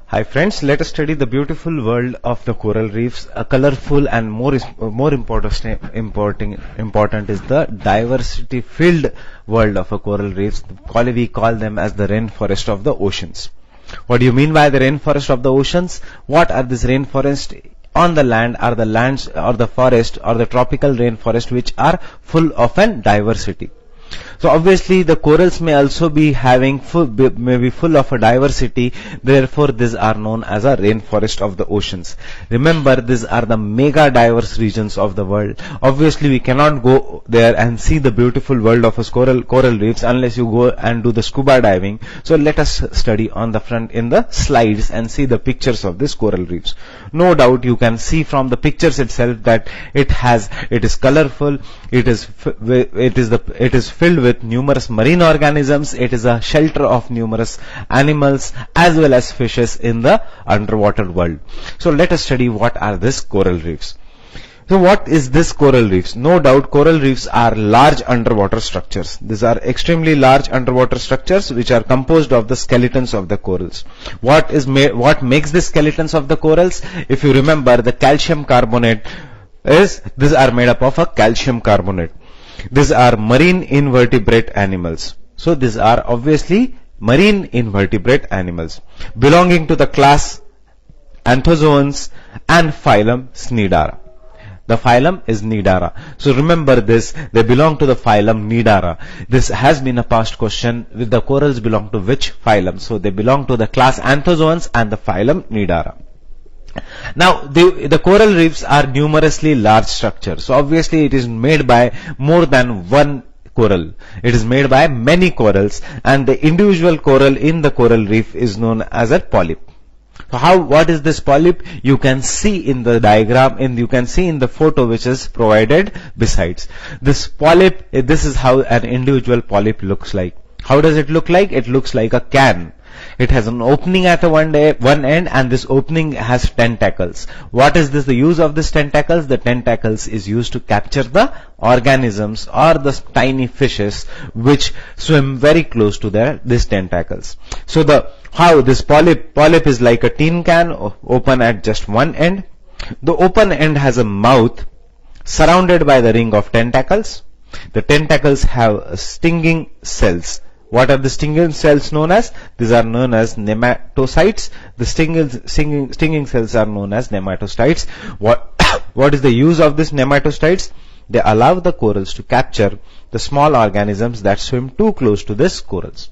Hi friends, let us study the beautiful world of the coral reefs. A colorful and more important is the diversity-filled world of a coral reefs. We call them as the rainforest of the oceans. What do you mean by the rainforest of the oceans? What are these rainforests? On the land are the lands or the forest or the tropical rainforest which are full of an diversity. So obviously the corals may also be having full of a diversity, therefore these are known as a rainforest of the oceans. Remember, these are the mega diverse regions of the world. Obviously we cannot go there and see the beautiful world of a coral reefs unless you go and do the scuba diving. So let us study on the front in the slides and see the pictures of this coral reefs. No doubt you can see from the pictures itself that it is colorful, it is filled with numerous marine organisms. It is a shelter of numerous animals as well as fishes in the underwater world. So let us study what are these coral reefs. So what is this coral reefs? No doubt coral reefs are large underwater structures. These are extremely large underwater structures which are composed of the skeletons of the corals. What makes the skeletons of the corals? If you remember, the calcium carbonate these are made up of a calcium carbonate. These are marine invertebrate animals. So these are obviously marine invertebrate animals belonging to the class Anthozoans and phylum Cnidara. The phylum is Cnidara. So remember this, they belong to the phylum Cnidara. This has been a past question, with the corals belong to which phylum? So they belong to the class Anthozoans and the phylum Cnidara. Now, the coral reefs are numerously large structures. So obviously it is made by more than one coral. It is made by many corals, and the individual coral in the coral reef is known as a polyp. So what is this polyp? You can see in the diagram, you can see in the photo which is provided besides. This polyp, this is how an individual polyp looks like. How does it look like? It looks like a can. It has an opening at one end, and this opening has tentacles. What is this? The use of this tentacles? The tentacles is used to capture the organisms or the tiny fishes which swim very close to these tentacles. So how this polyp is like a tin can open at just one end. The open end has a mouth surrounded by the ring of tentacles. The tentacles have stinging cells. What are the stinging cells known as? These are known as nematocytes. The stinging cells are known as nematocytes. What is the use of these nematocytes? They allow the corals to capture the small organisms that swim too close to these corals.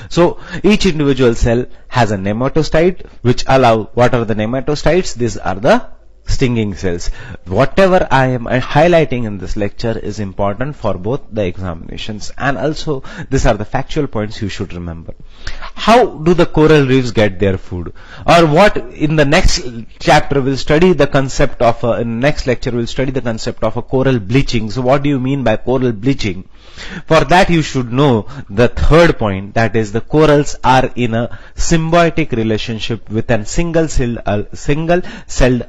So each individual cell has a nematocyte which what are the nematocytes? These are the stinging cells. Whatever I am highlighting in this lecture is important for both the examinations, and also these are the factual points you should remember. How do the coral reefs get their food? Or what in the next chapter we'll study the concept of in next lecture we'll study the concept of a coral bleaching. So what do you mean by coral bleaching? For that you should know the third point, that is the corals are in a symbiotic relationship with a single-celled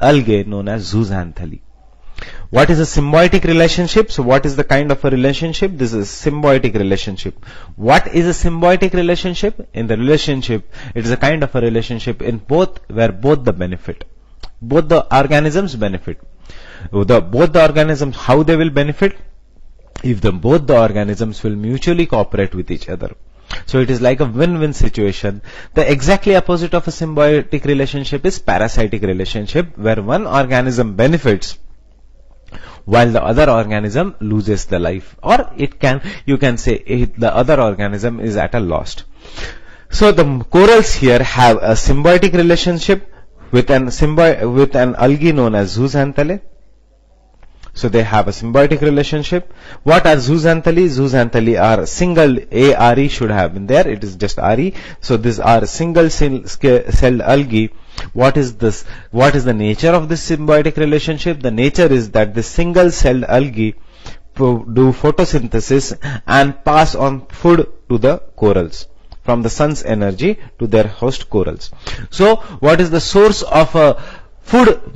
algae known as zooxanthellae. What is a symbiotic relationship? So what is the kind of a relationship? This is a symbiotic relationship. What is a symbiotic relationship? In the relationship, it is a kind of a relationship where both the organisms benefit. Both the organisms, how they will benefit? If both the organisms will mutually cooperate with each other. So it is like a win-win situation. The exactly opposite of a symbiotic relationship is parasitic relationship, where one organism benefits while the other organism loses the life, or you can say the other organism is at a loss. So the corals here have a symbiotic relationship with an algae known as zooxanthellae. So they have a symbiotic relationship. What are zooxanthellae? Zooxanthellae are single ARE should have been there. It is just RE. So these are single celled algae. What is this? What is the nature of this symbiotic relationship? The nature is that the single celled algae do photosynthesis and pass on food to the corals from the sun's energy to their host corals. So what is the source of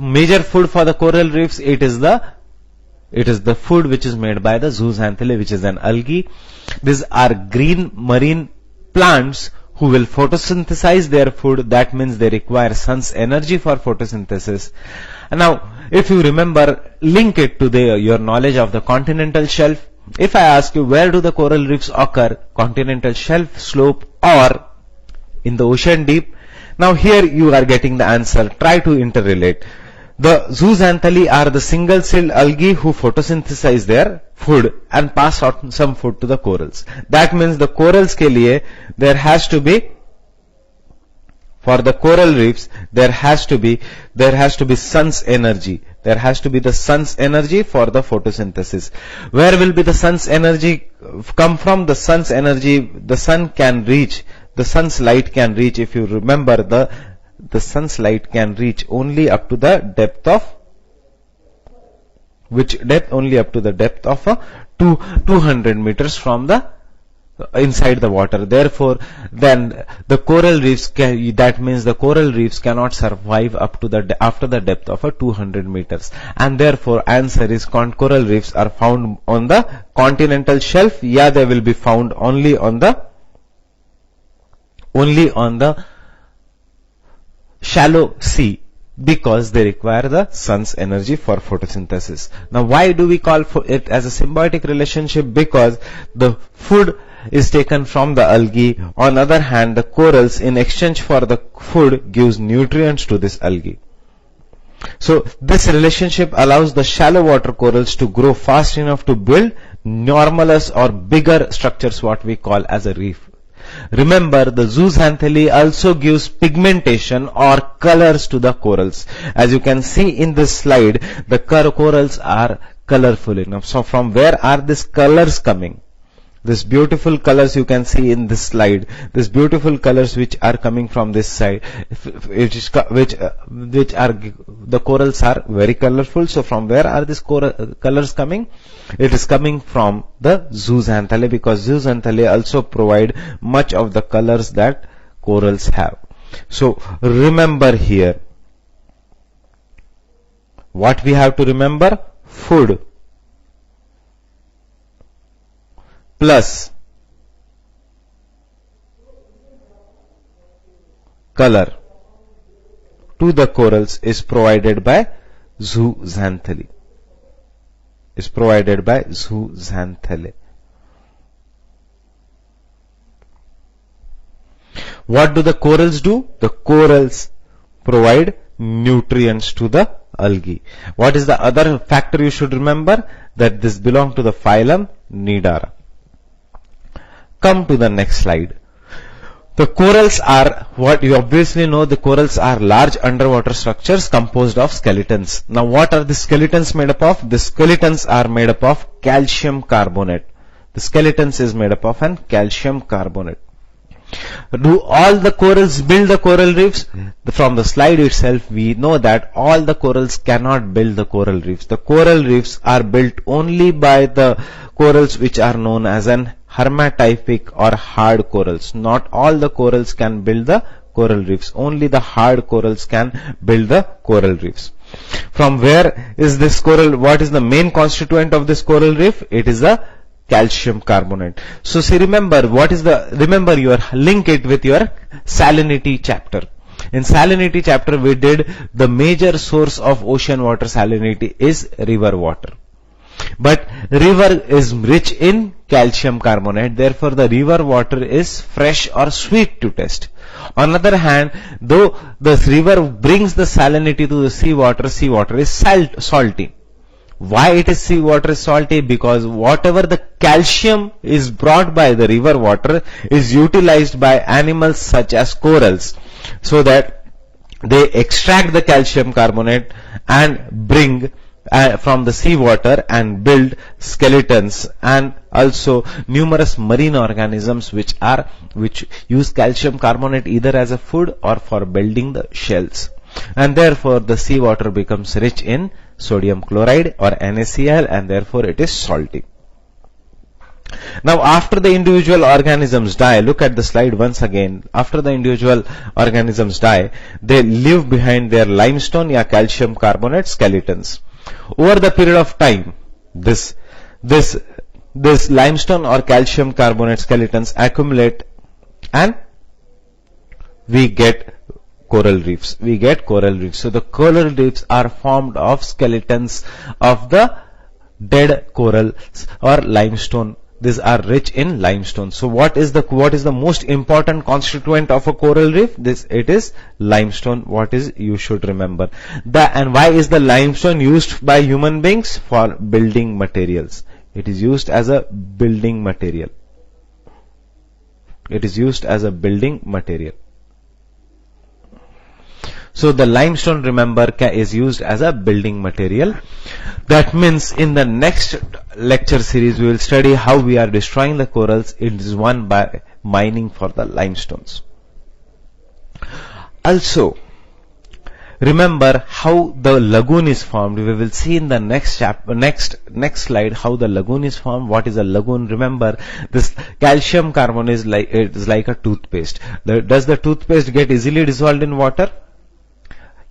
major food for the coral reefs? It is the food which is made by the zooxanthellae, which is an algae. These are green marine plants who will photosynthesize their food. That means they require sun's energy for photosynthesis. And now, if you remember, link it to your knowledge of the continental shelf. If I ask you, where do the coral reefs occur? Continental shelf, slope, or in the ocean deep? Now here you are getting the answer. Try to interrelate. The zooxanthellae are the single-celled algae who photosynthesize their food and pass out some food to the corals. That means the corals ke liye there has to be, for the coral reefs, there has to be sun's energy. There has to be the sun's energy for the photosynthesis. Where will be the sun's energy come from? The sun's energy, the sun can reach, the sun's light can reach, if you remember, the sun's light can reach only up to the depth of, which depth? Only up to the depth of 200 meters from the inside the water. Therefore, then the coral reefs that means the coral reefs cannot survive up to after the depth of 200 meters. And therefore, answer is coral reefs are found on the continental shelf. Yeah, they will be found only on the shallow sea, because they require the sun's energy for photosynthesis. Now, why do we call it as a symbiotic relationship? Because the food is taken from the algae. On the other hand, the corals, in exchange for the food, gives nutrients to this algae. So this relationship allows the shallow water corals to grow fast enough to build normalus or bigger structures, what we call as a reef. Remember, the zooxanthellae also gives pigmentation or colors to the corals. As you can see in this slide, the corals are colorful enough. So from where are these colors coming? This beautiful colors you can see in this slide, these beautiful colors which are coming from this side, which are, the corals are very colorful. So from where are these colors coming? It is coming from the zooxanthellae, because zooxanthellae also provide much of the colors that corals have. So remember here, what we have to remember? Food plus color to the corals is provided by zooxanthellae. What do the corals do? The corals provide nutrients to the algae. What is the other factor you should remember? That this belongs to the phylum Nidara. Come to the next slide. The corals are, what you obviously know, the corals are large underwater structures composed of skeletons. Now what are the skeletons made up of? The skeletons are made up of calcium carbonate. The skeletons is made up of an calcium carbonate. Do all the corals build the coral reefs? From the slide itself, we know that all the corals cannot build the coral reefs. The coral reefs are built only by the corals which are known as an hermatypic or hard corals. Not all the corals can build the coral reefs. Only the hard corals can build the coral reefs. From where is this coral? What is the main constituent of this coral reef? It is the calcium carbonate. So see, remember you link it with your salinity chapter. In salinity chapter we did the major source of ocean water salinity is river water. But river is rich in calcium carbonate, therefore the river water is fresh or sweet to taste. On the other hand, though the river brings the salinity to the seawater is salty. Why it is seawater is salty? Because whatever the calcium is brought by the river water is utilized by animals such as corals, so that they extract the calcium carbonate and bring from the seawater and build skeletons, and also numerous marine organisms which use calcium carbonate either as a food or for building the shells. And therefore the seawater becomes rich in sodium chloride or NaCl, and therefore it is salty. Now after the individual organisms die, look at the slide once again. After the individual organisms die, they leave behind their limestone or calcium carbonate skeletons. Over the period of time, this limestone or calcium carbonate skeletons accumulate and we get coral reefs. We get coral reefs. So the coral reefs are formed of skeletons of the dead corals or limestone. These are rich in limestone. So what is the most important constituent of a coral reef? It is limestone. What is, you should remember. And why is the limestone used by human beings? For building materials. It is used as a building material. It is used as a building material. So the limestone, remember, is used as a building material. That means in the next lecture series we will study how we are destroying the corals. It is one by mining for the limestones. Also, remember how the lagoon is formed. We will see in the next slide how the lagoon is formed. What is a lagoon? Remember, this calcium carbonate is like a toothpaste. Does the toothpaste get easily dissolved in water?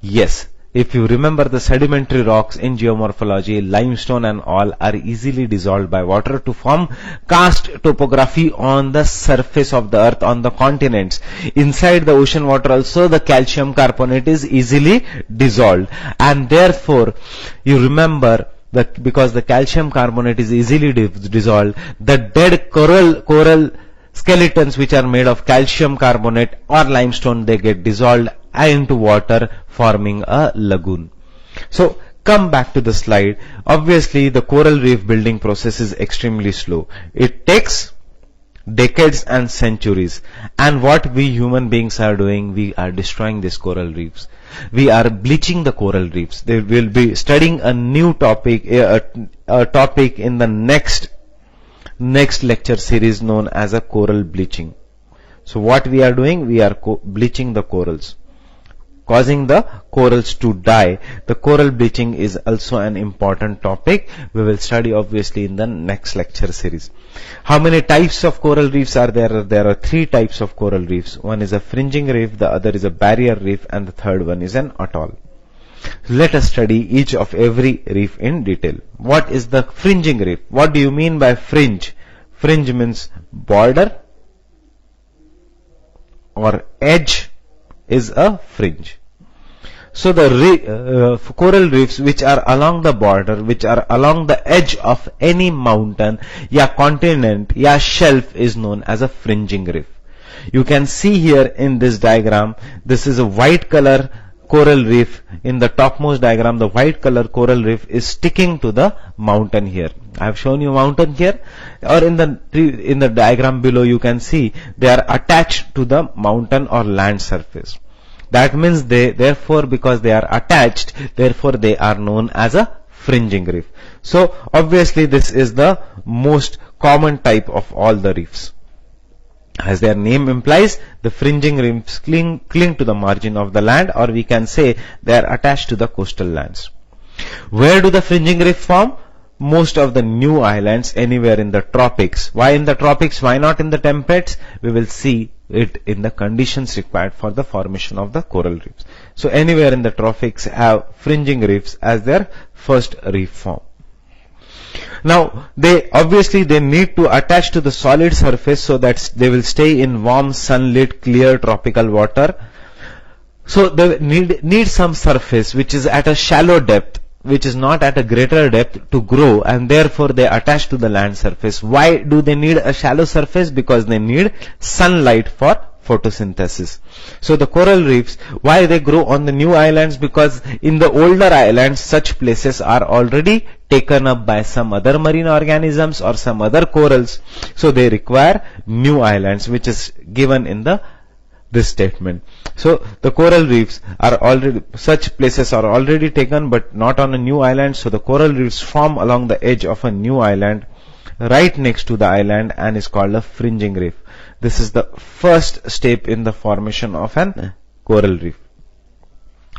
Yes. If you remember the sedimentary rocks in geomorphology, limestone and all are easily dissolved by water to form karst topography on the surface of the earth, on the continents. Inside the ocean water also the calcium carbonate is easily dissolved, and therefore you remember that because the calcium carbonate is easily dissolved, the dead coral skeletons which are made of calcium carbonate or limestone, they get dissolved into water, forming a lagoon. So come back to the slide. Obviously the coral reef building process is extremely slow. It takes decades and centuries, and what we human beings are doing, we are destroying these coral reefs. We are bleaching the coral reefs. They will be studying a new topic, a topic in the next lecture series known as a coral bleaching. So what we are doing, we are bleaching the corals, causing the corals to die. The coral bleaching is also an important topic. We will study obviously in the next lecture series. How many types of coral reefs are there? There are 3 types of coral reefs. One is a fringing reef, the other is a barrier reef, and the third one is an atoll. Let us study each of every reef in detail. What is the fringing reef? What do you mean by fringe? Fringe means border or edge is a fringe. So the coral reefs which are along the border, which are along the edge of any mountain, continent, shelf is known as a fringing reef. You can see here in this diagram, this is a white color coral reef. In the topmost diagram, the white color coral reef is sticking to the mountain here. I have shown you mountain here, or in the diagram below you can see they are attached to the mountain or land surface. That means therefore because they are attached, therefore they are known as a fringing reef. So obviously this is the most common type of all the reefs. As their name implies, the fringing reefs cling to the margin of the land, or we can say they are attached to the coastal lands. Where do the fringing reef form? Most of the new islands anywhere in the tropics. Why in the tropics? Why not in the temperates? We will see it in the conditions required for the formation of the coral reefs. So anywhere in the tropics have fringing reefs as their first reef form. Now, they need to attach to the solid surface so that they will stay in warm, sunlit, clear tropical water. So they need some surface which is at a shallow depth, which is not at a greater depth, to grow, and therefore they attach to the land surface. Why do they need a shallow surface? Because they need sunlight for photosynthesis. So the coral reefs, why they grow on the new islands? Because in the older islands, such places are already taken up by some other marine organisms or some other corals. So they require new islands, which is given in this statement. So the coral reefs such places are already taken but not on a new island. So the coral reefs form along the edge of a new island right next to the island and is called a fringing reef. This is the first step in the formation of an coral reef.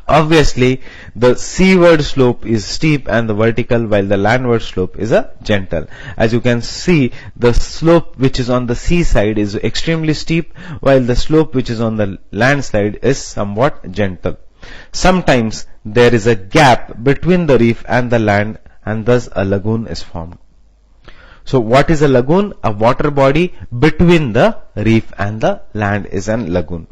Obviously, the seaward slope is steep and the vertical, while the landward slope is a gentle. As you can see, the slope which is on the seaside is extremely steep, while the slope which is on the land side is somewhat gentle. Sometimes there is a gap between the reef and the land, and thus a lagoon is formed. So what is a lagoon? A water body between the reef and the land is a lagoon.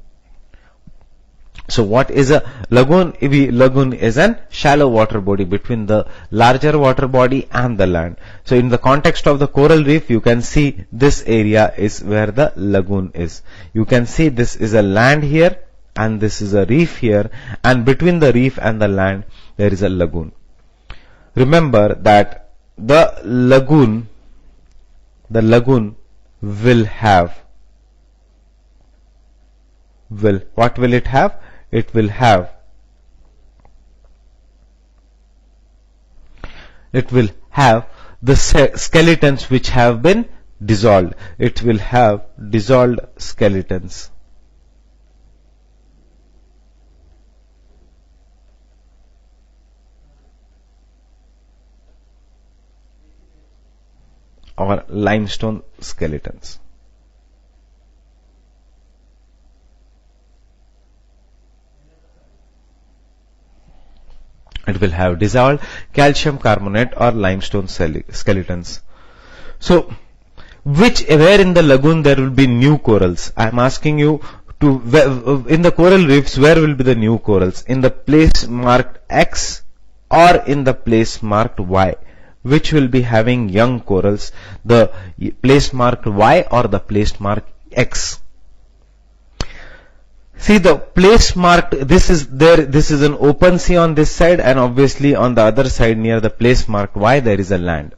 So what is a lagoon? Lagoon is a shallow water body between the larger water body and the land. So in the context of the coral reef, you can see this area is where the lagoon is. You can see this is a land here and this is a reef here, and between the reef and the land there is a lagoon. Remember that the lagoon will have, what will it have? It will have the skeletons which have been dissolved. It will have dissolved skeletons. Or limestone skeletons. It will have dissolved calcium carbonate or limestone skeletons. So, where in the lagoon there will be new corals? I am asking you to, in the coral reefs, where will be the new corals? In the place marked X or in the place marked Y? Which will be having young corals? The place marked Y or the place marked X? See, the place marked, this is an open sea on this side, and obviously on the other side near the place marked Y there is a land.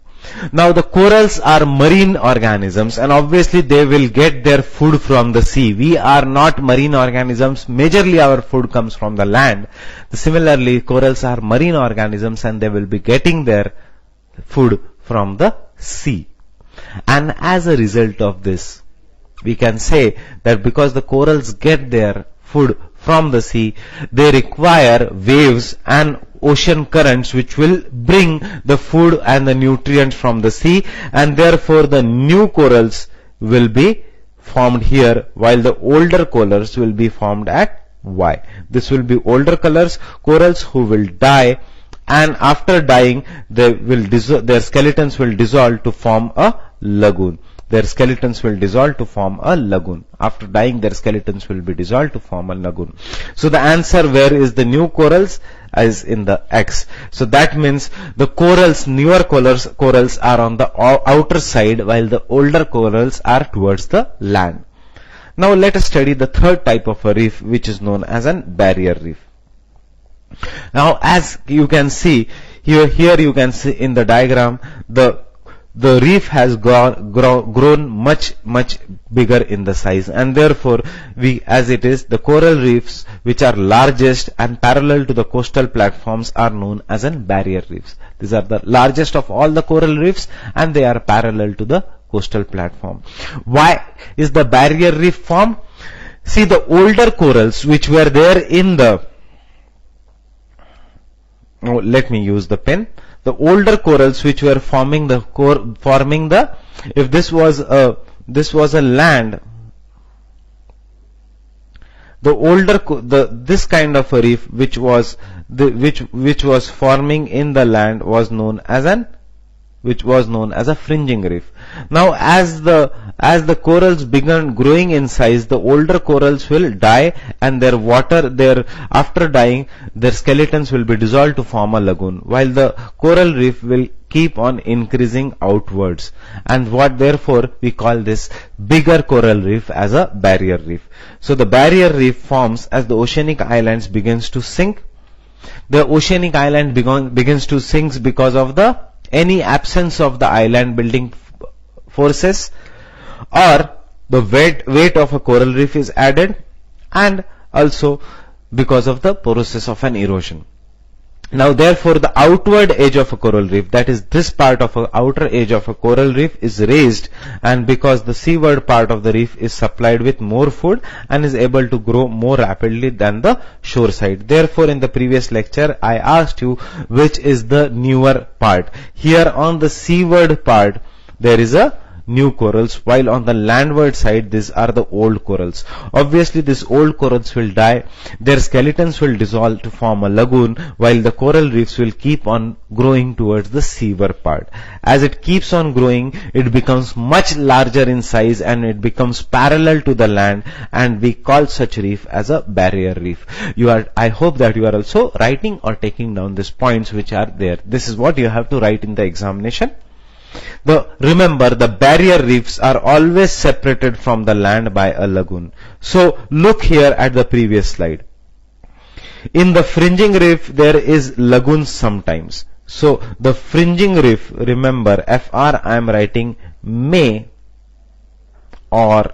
Now the corals are marine organisms, and obviously they will get their food from the sea. We are not marine organisms. Majorly our food comes from the land. Similarly, corals are marine organisms and they will be getting their food from the sea. And as a result of this, we can say that because the corals get their food from the sea, they require waves and ocean currents which will bring the food and the nutrients from the sea, and therefore the new corals will be formed here while the older corals will be formed at Y. This will be older corals who will die, and after dying their skeletons will dissolve to form a lagoon. Their skeletons will dissolve to form a lagoon. After dying, their skeletons will be dissolved to form a lagoon. So the answer, where is the new corals, is in the X. So that means the newer corals are on the outer side while the older corals are towards the land. Now let us study the third type of a reef, which is known as a barrier reef. Now as you can see, here you can see in the diagram, the reef has grown much bigger in the size, and therefore the coral reefs which are largest and parallel to the coastal platforms are known as barrier reefs. These are the largest of all the coral reefs and they are parallel to the coastal platform. Why is the barrier reef formed? See, the older corals which were there in the, let me use the pen. The older corals which were forming if this was a land, this kind of a reef which was forming in the land was known as a fringing reef. Now as the corals began growing in size, the older corals will die, and after dying their skeletons will be dissolved to form a lagoon, while the coral reef will keep on increasing outwards, and therefore we call this bigger coral reef as a barrier reef. So the barrier reef forms as the oceanic islands begins to sink. The oceanic island begins to sink because of any absence of the island building forces, or the weight of a coral reef is added, and also because of the process of an erosion. Now therefore the outward edge of a coral reef, that is this part of a outer edge of a coral reef, is raised, and because the seaward part of the reef is supplied with more food and is able to grow more rapidly than the shore side. Therefore in the previous lecture I asked you which is the newer part. Here on the seaward part there is a new corals, while on the landward side these are the old corals. Obviously these old corals will die, their skeletons will dissolve to form a lagoon, while the coral reefs will keep on growing towards the seaward part. As it keeps on growing, it becomes much larger in size and it becomes parallel to the land, and we call such reef as a barrier reef. I hope that you are also writing or taking down these points which are there. This is what you have to write in the examination. Remember, the barrier reefs are always separated from the land by a lagoon. So look here at the previous slide. In the fringing reef there is lagoons sometimes. So the fringing reef, remember FR I am writing may or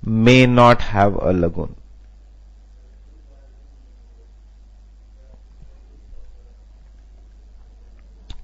may not have a lagoon.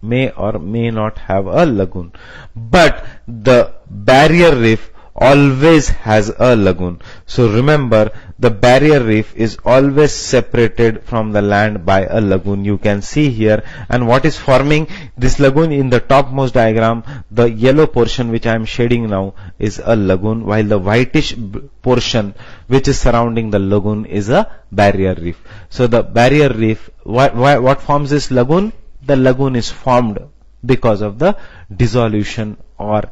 May or may not have a lagoon. But the barrier reef always has a lagoon. So remember, the barrier reef is always separated from the land by a lagoon. You can see here, and what is forming this lagoon in the topmost diagram, the yellow portion which I am shading now is a lagoon, while the whitish portion which is surrounding the lagoon is a barrier reef. So the barrier reef, what forms this lagoon? The lagoon is formed because of the dissolution or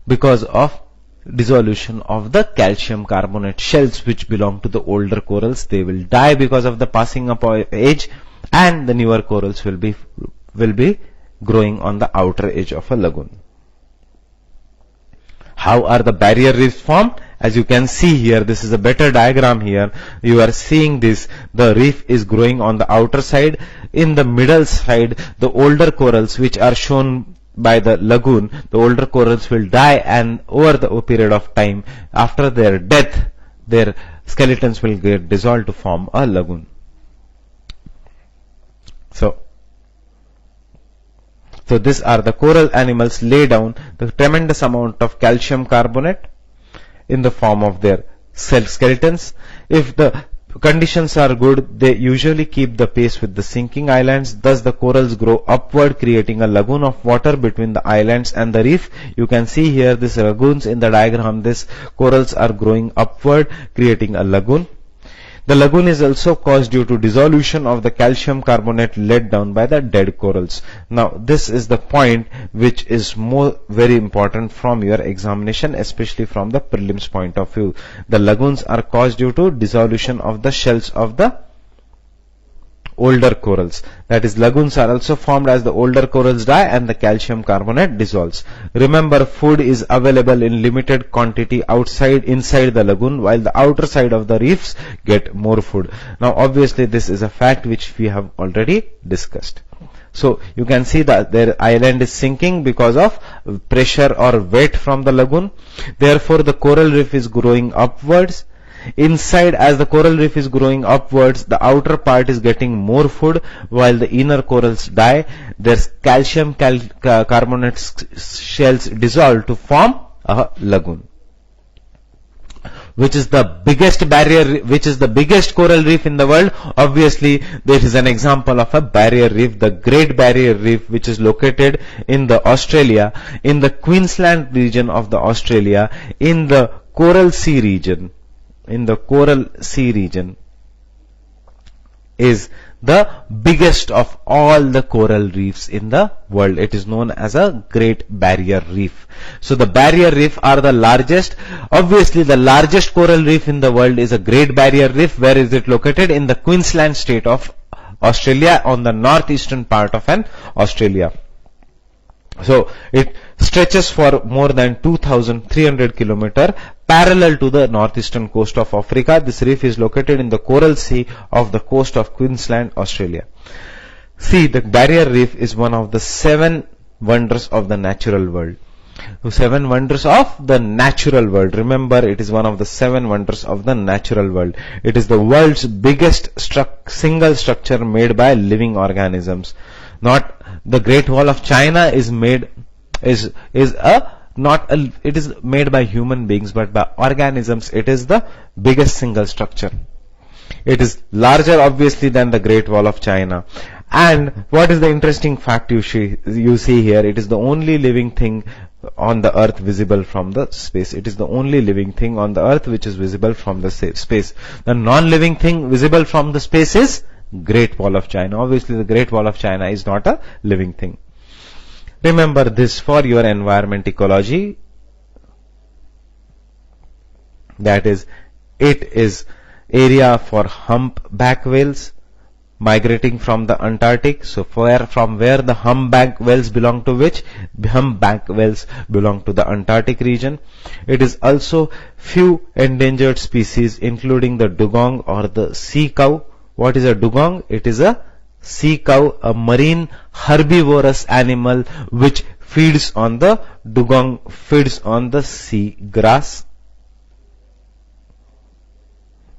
because of dissolution of the calcium carbonate shells which belong to the older corals. They will die because of the passing up of age, and the newer corals will be growing on the outer edge of a lagoon. How are the barrier reefs formed? As you can see here, this is a better diagram here. You are seeing this. The reef is growing on the outer side. In the middle side, the older corals which are shown by the lagoon, the older corals will die, and over the period of time, after their death, their skeletons will get dissolved to form a lagoon. So these are the coral animals lay down the tremendous amount of calcium carbonate in the form of their skeletons. If the conditions are good, they usually keep the pace with the sinking islands. Thus the corals grow upward, creating a lagoon of water between the islands and the reef. You can see here these lagoons in the diagram. These corals are growing upward, creating a lagoon. The lagoon is also caused due to dissolution of the calcium carbonate laid down by the dead corals. Now this is the point which is very important from your examination, especially from the prelims point of view. The lagoons are caused due to dissolution of the shells of the older corals. That is, lagoons are also formed as the older corals die and the calcium carbonate dissolves. Remember, food is available in limited quantity inside the lagoon, while the outer side of the reefs get more food. Now obviously this is a fact which we have already discussed. So you can see that their island is sinking because of pressure or weight from the lagoon. Therefore the coral reef is growing upwards. Inside, as the coral reef is growing upwards, the outer part is getting more food, while the inner corals die. Their calcium carbonate shells dissolve to form a lagoon. Which is the biggest coral reef in the world? Obviously, there is an example of a barrier reef, the Great Barrier Reef, which is located in the Australia, in the Queensland region of the Australia, in the Coral Sea region. In the Coral Sea region is the biggest of all the coral reefs in the world. It is known as a Great Barrier Reef. So the barrier reef are the largest. Obviously the largest coral reef in the world is a Great Barrier Reef. Where is it located? In the Queensland state of Australia, on the northeastern part of Australia. So it stretches for more than 2,300 kilometers parallel to the northeastern coast of Africa. This reef is located in the Coral Sea of the coast of Queensland, Australia. See, the barrier reef is one of the 7 wonders of the natural world. 7 wonders of the natural world. Remember, it is one of the 7 wonders of the natural world. It is the world's biggest single structure made by living organisms. Not the Great Wall of China is made by human beings, but by organisms. It is the biggest single structure. It is larger obviously than the Great Wall of China. And what is the interesting fact you see here? It is the only living thing on the earth visible from the space. It is the only living thing on the earth which is visible from the space. The non-living thing visible from the space is Great Wall of China. Obviously, the Great Wall of China is not a living thing. Remember this for your environment ecology. That is, it is area for humpback whales migrating from the Antarctic. So from where the humpback whales belong to which? Humpback whales belong to the Antarctic region. It is also few endangered species including the dugong or the sea cow. What is a dugong? It is a sea cow, a marine herbivorous animal which feeds on the dugong, feeds on the sea grass.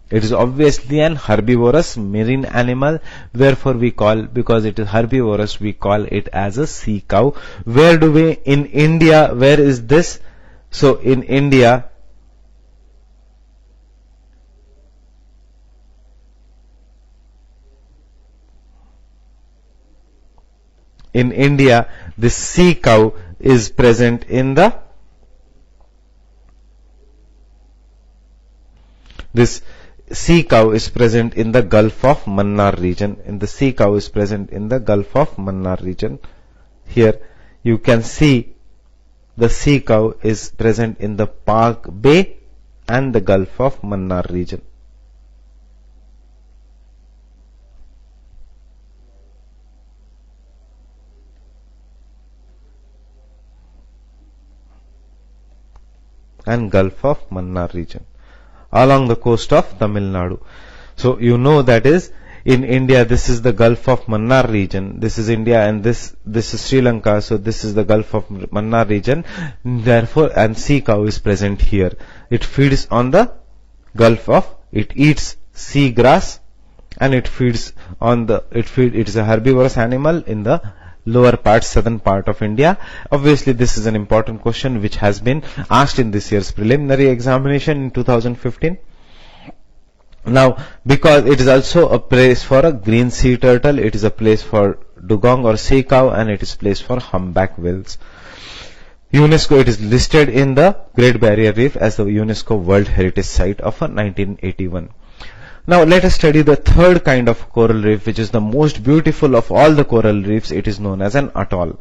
It is obviously an herbivorous marine animal, therefore because it is herbivorous, we call it as a sea cow. Where do we, in India, where is this? So in India, this sea cow is present in the sea cow is present in the Gulf of Mannar region. Here you can see the sea cow is present in the Pak Bay and the Gulf of Mannar region. Along the coast of Tamil Nadu. So you know that is in India, this is the Gulf of Mannar region. This is India and this is Sri Lanka. So this is the Gulf of Mannar region. Therefore, and sea cow is present here. It feeds on the Gulf of, it eats sea grass and it feeds on the, it is a herbivorous animal in the lower part, southern part of India. Obviously, this is an important question which has been asked in this year's preliminary examination in 2015. Now, because it is also a place for a green sea turtle, it is a place for dugong or sea cow, and it is a place for humpback whales. UNESCO, it is listed in the Great Barrier Reef as the UNESCO World Heritage Site of 1981. Now let us study the third kind of coral reef, which is the most beautiful of all the coral reefs. It is known as an atoll.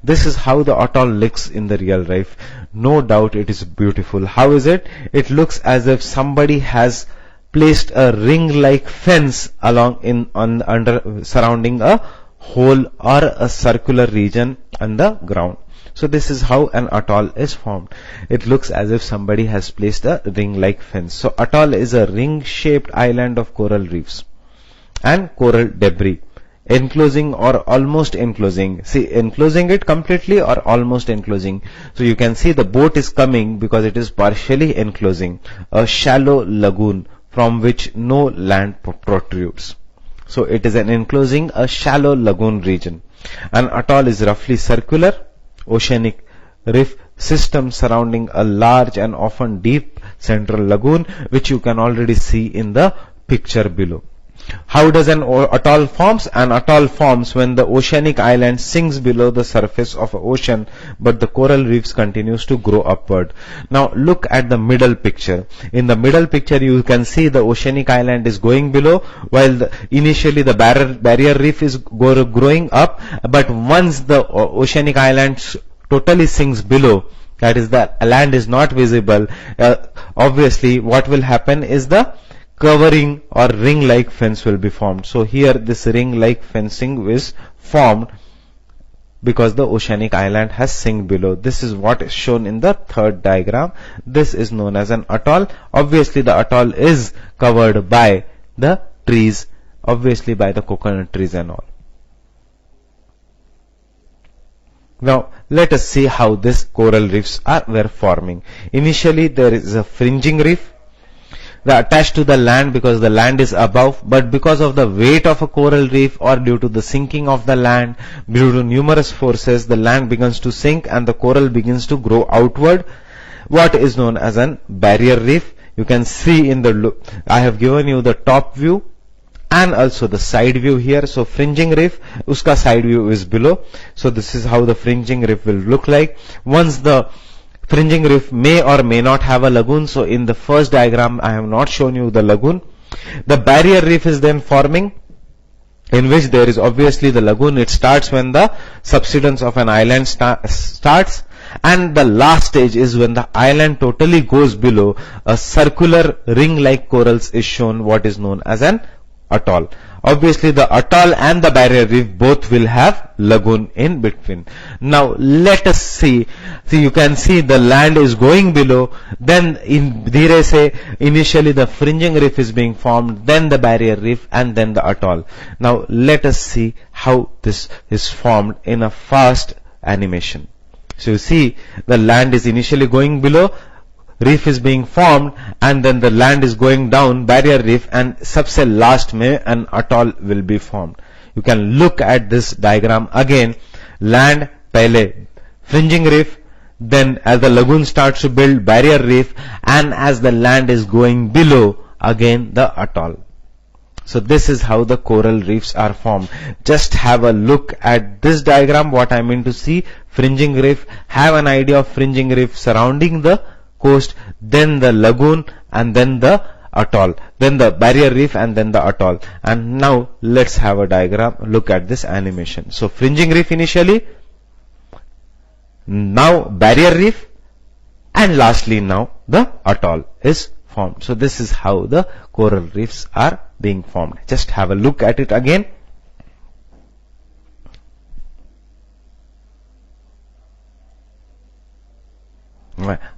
This is how the atoll looks in the real life. No doubt it is beautiful. How is it? It looks as if somebody has placed a ring-like fence surrounding a hole or a circular region on the ground. So this is how an atoll is formed. It looks as if somebody has placed a ring-like fence. So atoll is a ring-shaped island of coral reefs and coral debris, enclosing or almost enclosing. See, enclosing it completely or almost enclosing. So you can see the boat is coming because it is partially enclosing a shallow lagoon from which no land protrudes. So it is an enclosing a shallow lagoon region. An atoll is roughly circular oceanic reef system surrounding a large and often deep central lagoon, which you can already see in the picture below. How does an atoll forms? An atoll forms when the oceanic island sinks below the surface of the ocean, but the coral reefs continues to grow upward. Now look at the middle picture. In the middle picture you can see the oceanic island is going below, while initially the barrier reef is growing up, but once the oceanic island totally sinks below, that is the land is not visible, obviously what will happen is the covering or ring-like fence will be formed. So here this ring-like fencing is formed because the oceanic island has sunk below. This is what is shown in the third diagram. This is known as an atoll. Obviously the atoll is covered by the trees, obviously by the coconut trees and all. Now let us see how these coral reefs were forming. Initially there is a fringing reef. They are attached to the land because the land is above, but because of the weight of a coral reef or due to the sinking of the land, due to numerous forces, the land begins to sink and the coral begins to grow outward. What is known as an barrier reef. You can see in the I have given you the top view and also the side view here. So fringing reef, uska side view is below. So this is how the fringing reef will look like. Once the fringing reef may or may not have a lagoon. So in the first diagram, I have not shown you the lagoon. The barrier reef is then forming, in which there is obviously the lagoon. It starts when the subsidence of an island starts, and the last stage is when the island totally goes below. A circular ring-like corals is shown, what is known as an atoll. Obviously the atoll and the barrier reef both will have lagoon in between. Now let us see. You can see the land is going below, then in dhire se initially the fringing reef is being formed, then the barrier reef, and then the atoll. Now let us see how this is formed in a fast animation. So you see the land is initially going below, reef is being formed, and then the land is going down, barrier reef, and सबसे last में an atoll will be formed. You can look at this diagram again. Land पहले fringing reef, then as the lagoon starts to build, barrier reef, and as the land is going below, again the atoll. So this is how the coral reefs are formed. Just have a look at this diagram, what I mean to see. Fringing reef, have an idea of fringing reef surrounding the coast, then the lagoon, and then the atoll, then the barrier reef, and then the atoll. And now let's have a diagram, look at this animation. So fringing reef initially, now barrier reef, and lastly now the atoll is formed. So this is how the coral reefs are being formed. Just have a look at it again.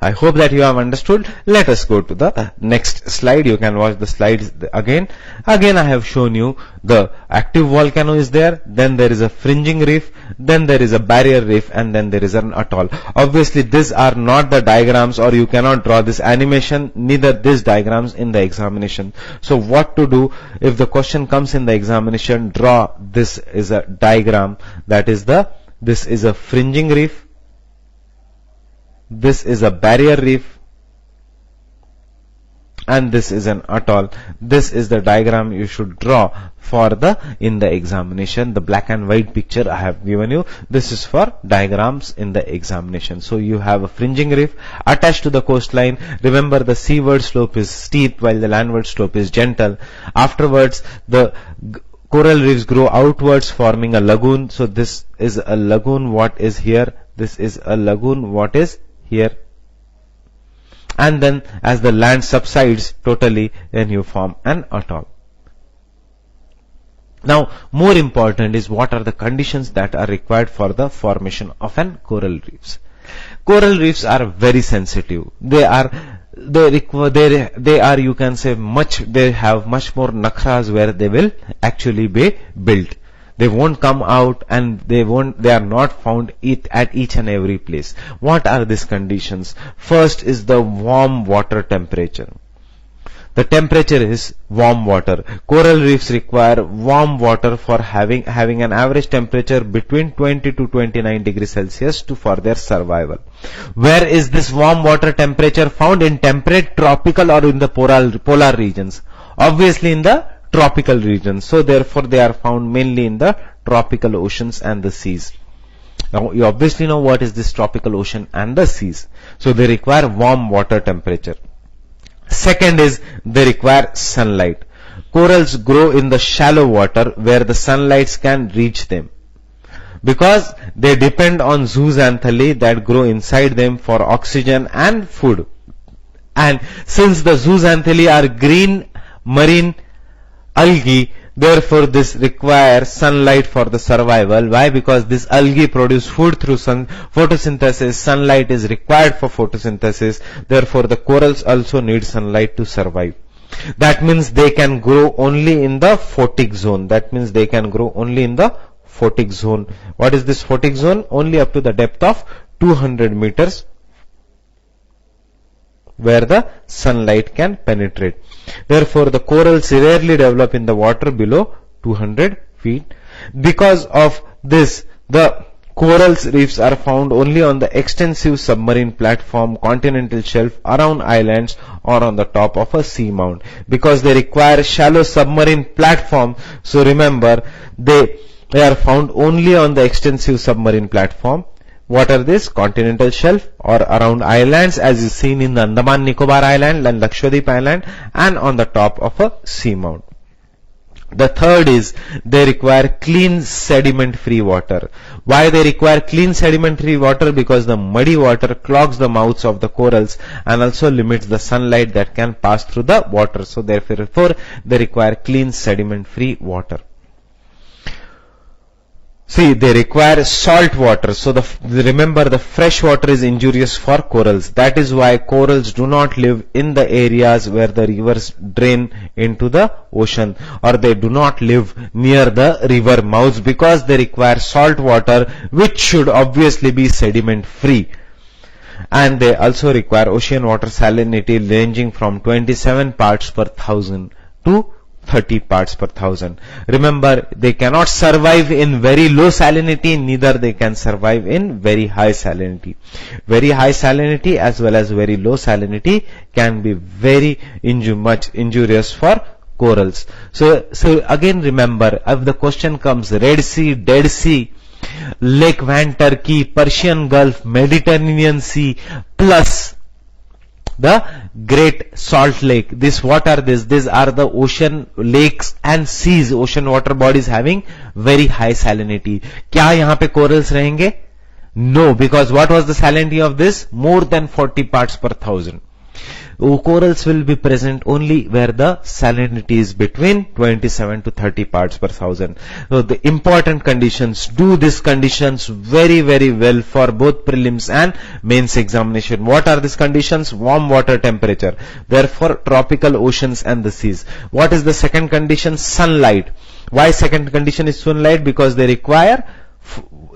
I hope that you have understood. Let us go to the next slide. You can watch the slides again. Again, I have shown you the active volcano is there, then there is a fringing reef, then there is a barrier reef, and then there is an atoll. Obviously, these are not the diagrams, or you cannot draw this animation, neither these diagrams in the examination. So what to do if the question comes in the examination? Draw this is a diagram, that is this is a fringing reef, this is a barrier reef, and this is an atoll. This is the diagram you should draw for in the examination. The black and white picture I have given you, this is for diagrams in the examination. So you have a fringing reef attached to the coastline. Remember, the seaward slope is steep while the landward slope is gentle. Afterwards, the coral reefs grow outwards, forming a lagoon. So this is a lagoon, what is here. This is a lagoon, what is here. And then as the land subsides totally, then you form an atoll. Now more important is what are the conditions that are required for the formation of an coral reefs. Coral reefs are very sensitive. They are you can say they have much more nakhras where they will actually be built. They won't come out, and they are not found at each and every place. What are these conditions? First is the warm water temperature. The temperature is warm water. Coral reefs require warm water for having an average temperature between 20 to 29 degrees Celsius for their survival. Where is this warm water temperature found? In temperate, tropical, or in the polar regions? Obviously in the tropical regions. So therefore they are found mainly in the tropical oceans and the seas. Now you obviously know what is this tropical ocean and the seas. So they require warm water temperature. Second is they require sunlight. Corals grow in the shallow water where the sunlight can reach them, because they depend on zooxanthellae that grow inside them for oxygen and food. And since the zooxanthellae are green marine algae, therefore this requires sunlight for the survival. Why? Because this algae produce food through photosynthesis. Sunlight is required for photosynthesis. Therefore the corals also need sunlight to survive. That means they can grow only in the photic zone. That means they can grow only in the photic zone. What is this photic zone? Only up to the depth of 200 meters where the sunlight can penetrate. Therefore the corals rarely develop in the water below 200 feet. Because of this, the Coral reefs are found only on the extensive submarine platform, continental shelf, around islands, or on the top of a seamount. Because they require shallow submarine platform, so remember, they are found only on the extensive submarine platform. What are these? Continental shelf or around islands, as is seen in the Andaman Nicobar Island and Lakshadweep Island, and on the top of a seamount. The third is they require clean sediment-free water. Why they require clean sediment-free water? Because the muddy water clogs the mouths of the corals and also limits the sunlight that can pass through the water. So therefore they require clean sediment-free water. See, they require salt water. So remember, the fresh water is injurious for corals. That is why corals do not live in the areas where the rivers drain into the ocean, or they do not live near the river mouths, because they require salt water, which should obviously be sediment free. And they also require ocean water salinity ranging from 27 parts per thousand to 30 parts per thousand. Remember, they cannot survive in very low salinity, neither they can survive in very high salinity. Very high salinity as well as very low salinity can be very much injurious for corals. So again remember, if the question comes Red Sea, Dead Sea, Lake Van Turkey, Persian Gulf, Mediterranean Sea, plus the Great Salt Lake. What are these? These are the ocean lakes and seas, ocean water bodies having very high salinity. क्या यहाँ पे corals रहेंगे? No, because what was the salinity of this? More than 40 parts per thousand. Corals will be present only where the salinity is between 27 to 30 parts per thousand. So the important conditions, do these conditions very, very well for both prelims and mains examination. What are these conditions? Warm water temperature. Therefore, tropical oceans and the seas. What is the second condition? Sunlight. Why second condition is sunlight? Because they require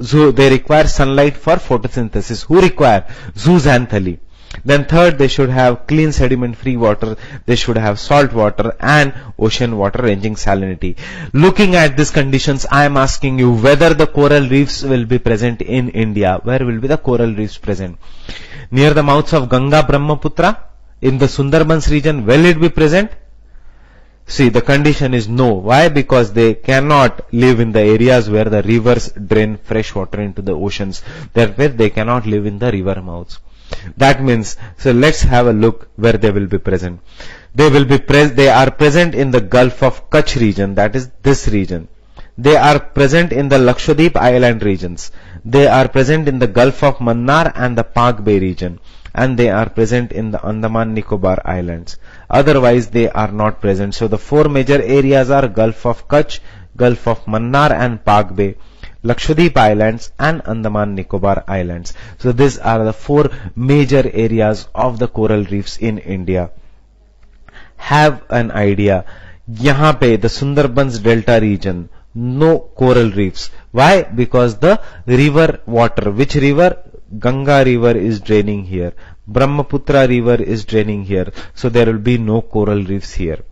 sunlight for photosynthesis. Who require? Zooxanthellae. Then third, they should have clean sediment-free water, they should have salt water and ocean water ranging salinity. Looking at these conditions, I am asking you whether the coral reefs will be present in India. Where will be the coral reefs present? Near the mouths of Ganga, Brahmaputra? In the Sundarbans region, will it be present? See, the condition is no. Why? Because they cannot live in the areas where the rivers drain fresh water into the oceans. Therefore, they cannot live in the river mouths. That means, so let's have a look where they will be present. They are present in the Gulf of Kutch region, that is this region. They are present in the Lakshadweep Island regions. They are present in the Gulf of Mannar and the Pak Bay region. And they are present in the Andaman Nicobar Islands. Otherwise, they are not present. So the four major areas are Gulf of Kutch, Gulf of Mannar and Pak Bay, Lakshadweep Islands and Andaman Nicobar Islands. So these are the four major areas of the coral reefs in India. Have an idea. यहाँ पे the Sundarbans Delta region, no coral reefs. Why? Because the river water, which river? Ganga river is draining here. Brahmaputra river is draining here. So there will be no coral reefs here.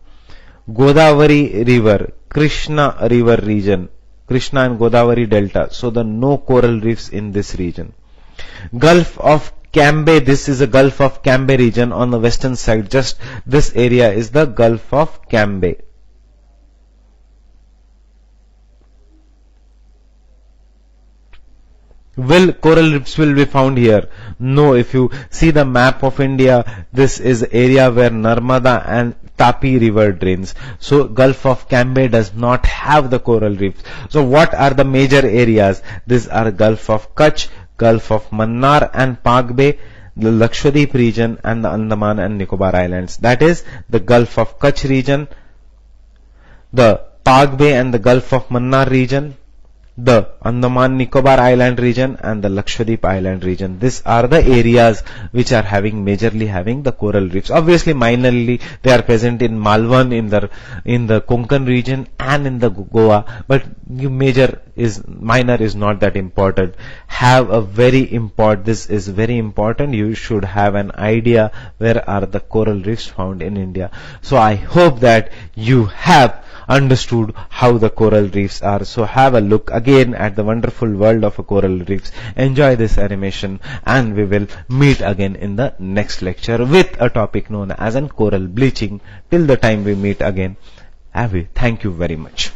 Godavari river, Krishna river region, Krishna and Godavari Delta. So the no coral reefs in this region. Gulf of Cambay, this is a Gulf of Cambay region on the western side. Just this area is the Gulf of Cambay. Will coral reefs will be found here? No. If you see the map of India, this is the area where Narmada and Tapi river drains. So Gulf of Cambay does not have the coral reefs. So what are the major areas? These are Gulf of Kutch, Gulf of Mannar and Pak Bay, the Lakshadweep region and the Andaman and Nicobar Islands. That is the Gulf of Kutch region, the Pak Bay and the Gulf of Mannar region, the Andaman Nicobar Island region and the Lakshadweep Island region. These are the areas which are majorly having the coral reefs. Obviously, minorly they are present in Malvan, in the Konkan region and in the Goa, but major minor is not that important. Have a very important, this is very important. You should have an idea where are the coral reefs found in India. So I hope that you have understood how the coral reefs are. So have a look again at the wonderful world of coral reefs. Enjoy this animation, and we will meet again in the next lecture with a topic known as an coral bleaching. Till the time we meet again, thank you very much.